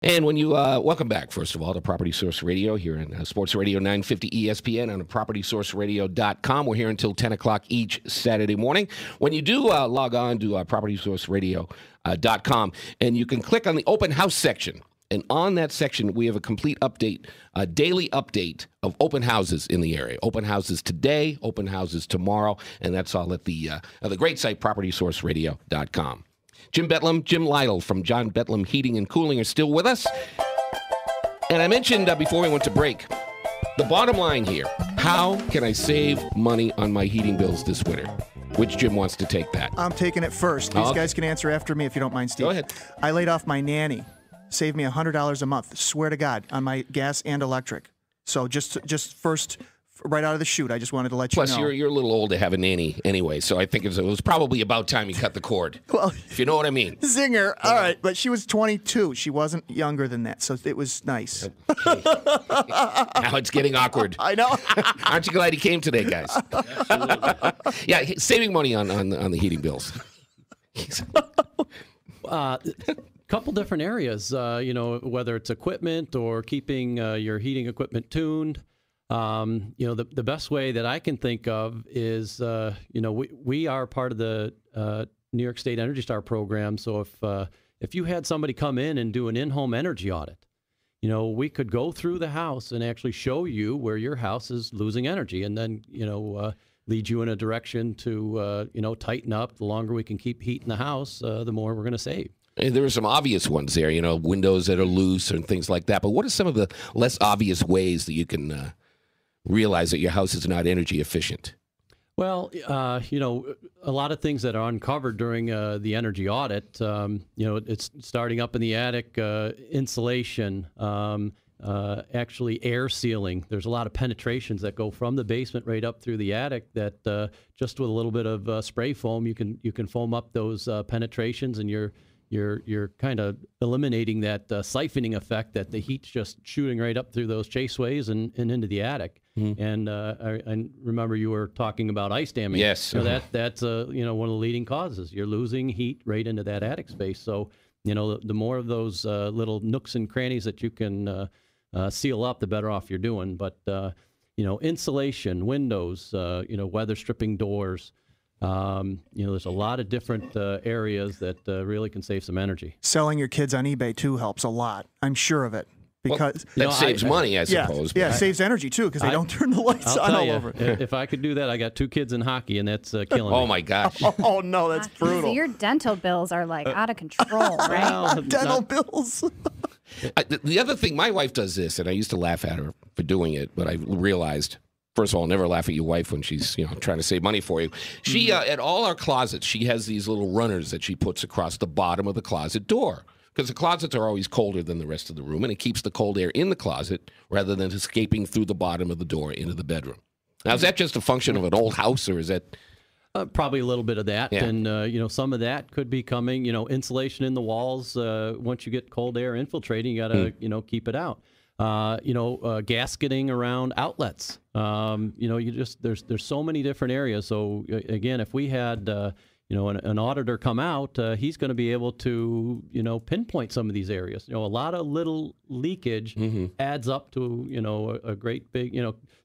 And when you welcome back, first of all, to Property Source Radio here in Sports Radio 950 ESPN on PropertySourceRadio.com. We're here until 10 o'clock each Saturday morning. When you do log on to PropertySourceRadio.com, and you can click on the open house section. And on that section, we have a complete update, a daily update of open houses in the area. Open houses today, open houses tomorrow, and that's all at the great site, PropertySourceRadio.com. Jim Betlam, Jim Lytle from John Betlam Heating and Cooling are still with us. And I mentioned before we went to break, the bottom line here, how can I save money on my heating bills this winter? Which Jim wants to take that? I'm taking it first. These guys can answer after me if you don't mind, Steve. Go ahead. I laid off my nanny. Saved me $100 a month, swear to God, on my gas and electric. So just first, right out of the chute, I just wanted to let you know. Plus, you're a little old to have a nanny anyway, so I think it was probably about time you cut the cord. Well, if you know what I mean. Zinger. All right, but she was 22. She wasn't younger than that, so it was nice. Okay. Now it's getting awkward. I know. Aren't you glad he came today, guys? Yeah, saving money on the heating bills. Couple different areas, whether it's equipment or keeping your heating equipment tuned. The best way that I can think of is, we are part of the New York State Energy Star program. So if you had somebody come in and do an in-home energy audit, we could go through the house and actually show you where your house is losing energy, and then lead you in a direction to tighten up. The longer we can keep heat in the house, the more we're going to save. And there are some obvious ones there, windows that are loose and things like that. But what are some of the less obvious ways that you can realize that your house is not energy efficient? Well, a lot of things that are uncovered during the energy audit, it's starting up in the attic, insulation, actually air sealing. There's a lot of penetrations that go from the basement right up through the attic that just with a little bit of spray foam, you can foam up those penetrations, and you're kind of eliminating that siphoning effect that the heat's just shooting right up through those chaseways and into the attic. Mm-hmm. And I remember you were talking about ice damming. Yes. So that's one of the leading causes. You're losing heat right into that attic space. So, the more of those little nooks and crannies that you can seal up, the better off you're doing. But, insulation, windows, weather stripping doors, there's a lot of different areas that really can save some energy. Selling your kids on eBay too helps a lot. I'm sure of it. Because that saves money, I suppose. Yeah, it saves energy too because they don't turn the lights on all over. If I could do that, I got 2 kids in hockey, and that's killing me. Oh my gosh! Oh no, that's brutal. So your dental bills are like out of control, right? Well, dental bills. The other thing, my wife does this, and I used to laugh at her for doing it, but I realized. First of all, never laugh at your wife when she's trying to save money for you. She at all our closets, she has these little runners that she puts across the bottom of the closet door. Because the closets are always colder than the rest of the room, and it keeps the cold air in the closet rather than escaping through the bottom of the door into the bedroom. Now, is that just a function of an old house, or is that... Probably a little bit of that. Yeah. And, some of that could be coming, insulation in the walls. Once you get cold air infiltrating, you got to, keep it out. Gasketing around outlets. There's so many different areas. So, again, if we had... an auditor come out, he's going to be able to, pinpoint some of these areas. A lot of little leakage adds up to, a great big,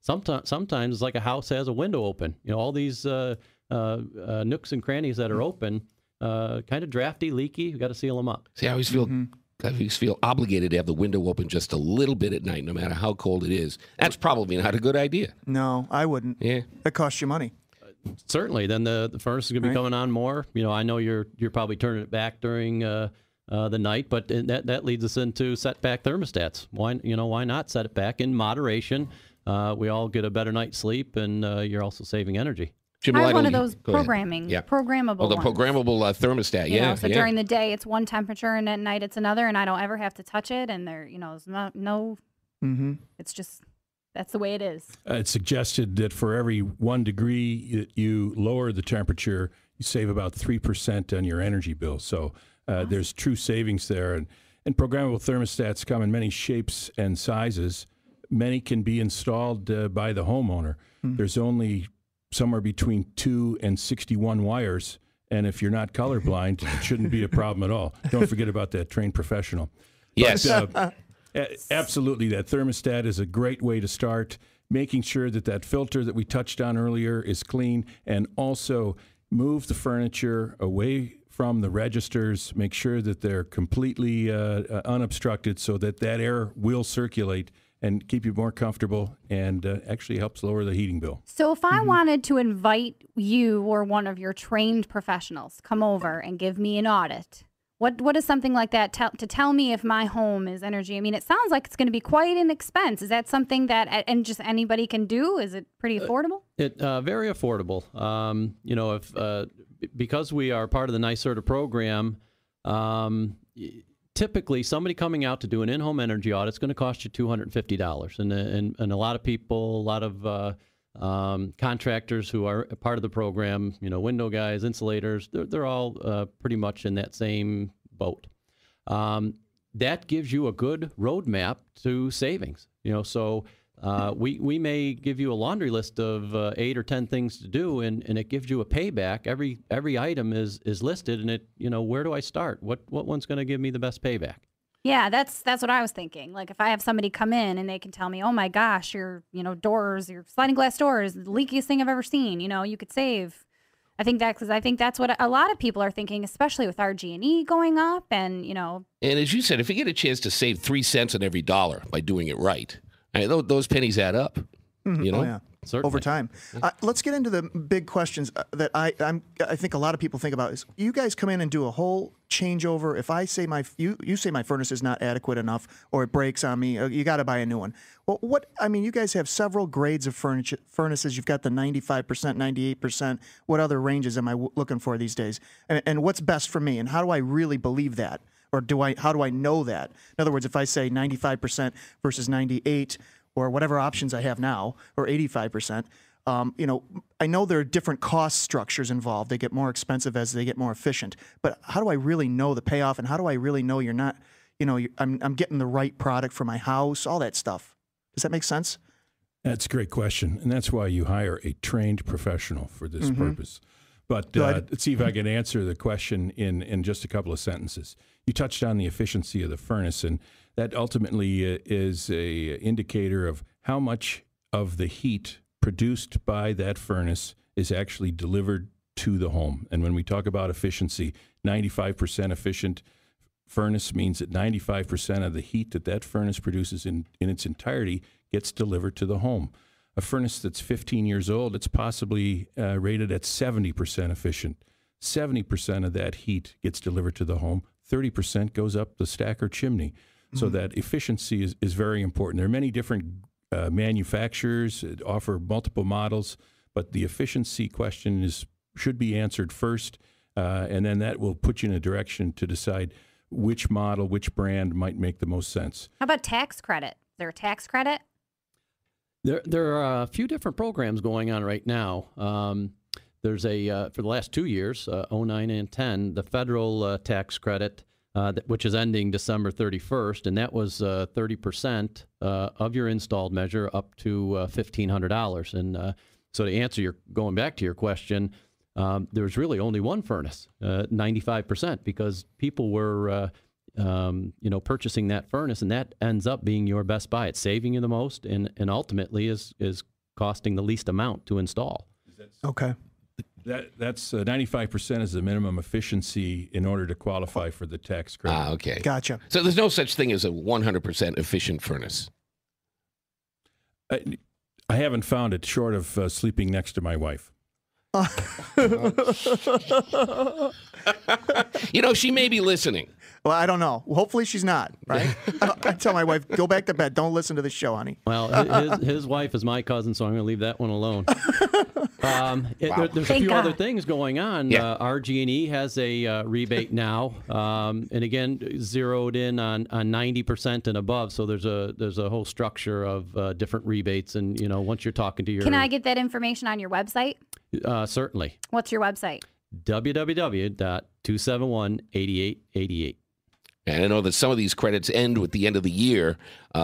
sometimes it's like a house has a window open. All these nooks and crannies that are open, kind of drafty, leaky. You got to seal them up. See, I always feel obligated to have the window open just a little bit at night, no matter how cold it is. That's probably not a good idea. No, I wouldn't. Yeah. It costs you money. Certainly. Then the furnace is going to be coming on more. I know you're probably turning it back during the night, but that leads us into setback thermostats. Why not set it back in moderation? We all get a better night's sleep, and you're also saving energy. Jim, I have one of those programmable the programmable thermostat. So during the day it's one temperature, and at night it's another, and I don't ever have to touch it. And there's no. Mm-hmm. It's just. That's the way it is. It's suggested that for every 1 degree that you lower the temperature, you save about 3% on your energy bill. So there's true savings there. And programmable thermostats come in many shapes and sizes. Many can be installed by the homeowner. There's only somewhere between 2 and 61 wires. And if you're not colorblind, it shouldn't be a problem at all. Don't forget about that trained professional. Yes. Absolutely, that thermostat is a great way to start. Making sure that that filter that we touched on earlier is clean, and also move the furniture away from the registers. Make sure that they're completely unobstructed so that that air will circulate and keep you more comfortable, and actually helps lower the heating bill. So if I wanted to invite you or one of your trained professionals come over and give me an audit, what is something like that to tell me if my home is energy? I mean, it sounds like it's going to be quite an expense. Is that something that and just anybody can do? Is it pretty affordable? Very affordable. If because we are part of the NYSERDA program, typically somebody coming out to do an in-home energy audit is going to cost you $250, and a lot of people, a lot of contractors who are a part of the program, window guys, insulators, they're all pretty much in that same boat. That gives you a good roadmap to savings. So we may give you a laundry list of 8 or 10 things to do, and it gives you a payback. Every item is listed, and it where do I start? What one's going to give me the best payback? Yeah, that's what I was thinking. Like if I have somebody come in and they can tell me, oh my gosh, your doors, your sliding glass doors, the leakiest thing I've ever seen. You could save. I think that's what a lot of people are thinking, especially with RG&E going up, and And as you said, if you get a chance to save 3 cents on every dollar by doing it right, those pennies add up. Oh, yeah. Certainly. Over time. Let's get into the big questions that I think a lot of people think about. Is you guys come in and do a whole changeover? If I say you say my furnace is not adequate enough, or it breaks on me, you got to buy a new one. Well, you guys have several grades of furnaces. You've got the 95%, 98%. What other ranges am I looking for these days? And what's best for me? And how do I really believe that? Or how do I know that? In other words, if I say 95% versus 98%, or whatever options I have now, or 85%, I know there are different cost structures involved. They get more expensive as they get more efficient. But how do I really know the payoff, and how do I really know you're not, I'm getting the right product for my house, all that stuff? Does that make sense? That's a great question, and that's why you hire a trained professional for this purpose. But let's see if I can answer the question in just a couple of sentences. You touched on the efficiency of the furnace, and that ultimately is a indicator of how much of the heat produced by that furnace is actually delivered to the home. And when we talk about efficiency, 95% efficient furnace means that 95% of the heat that furnace produces in its entirety gets delivered to the home. A furnace that's 15 years old, it's possibly rated at 70% efficient. 70% of that heat gets delivered to the home. 30% goes up the stacker chimney. So that efficiency is very important. There are many different manufacturers that offer multiple models, but the efficiency question should be answered first, and then that will put you in a direction to decide which model, which brand might make the most sense. How about tax credit? Is there a tax credit? There are a few different programs going on right now. There's for the last 2 years, 09 and 10, the federal tax credit, which is ending December 31st, and that was 30% of your installed measure up to $1,500. And so to answer going back to your question, there's really only one furnace, 95%, because people were purchasing that furnace, and that ends up being your best buy. It's saving you the most, and ultimately is costing the least amount to install. Okay. That's 95% is the minimum efficiency in order to qualify for the tax credit. Okay. Gotcha. So there's no such thing as a 100% efficient furnace. I haven't found it, short of sleeping next to my wife. She may be listening. Well, I don't know. Hopefully she's not, right? I tell my wife, go back to bed. Don't listen to the show, honey. Well, his wife is my cousin, so I'm going to leave that one alone. There's a few other things going on. Yeah. RG&E has a rebate now, and again, zeroed in on 90% and above. So there's a whole structure of different rebates, and once you're talking to your... Can I get that information on your website? Certainly. What's your website? www.271-8888. And I know that some of these credits end with the end of the year,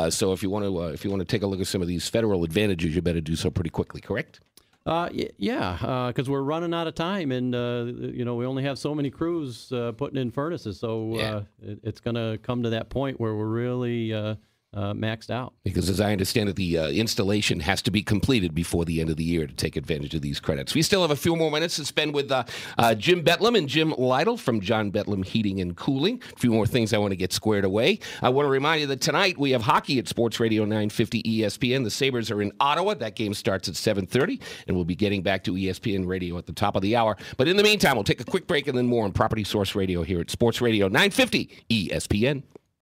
so if you want to take a look at some of these federal advantages, you better do so pretty quickly. Correct? Yeah, because we're running out of time, and we only have so many crews putting in furnaces, so it's going to come to that point where we're really maxed out. Because as I understand it, the installation has to be completed before the end of the year to take advantage of these credits. We still have a few more minutes to spend with Jim Betlam and Jim Lytle from John Betlam Heating and Cooling. A few more things I want to get squared away. I want to remind you that tonight we have hockey at Sports Radio 950 ESPN. The Sabres are in Ottawa. That game starts at 7:30, and we'll be getting back to ESPN Radio at the top of the hour. But in the meantime, we'll take a quick break and then more on Property Source Radio here at Sports Radio 950 ESPN.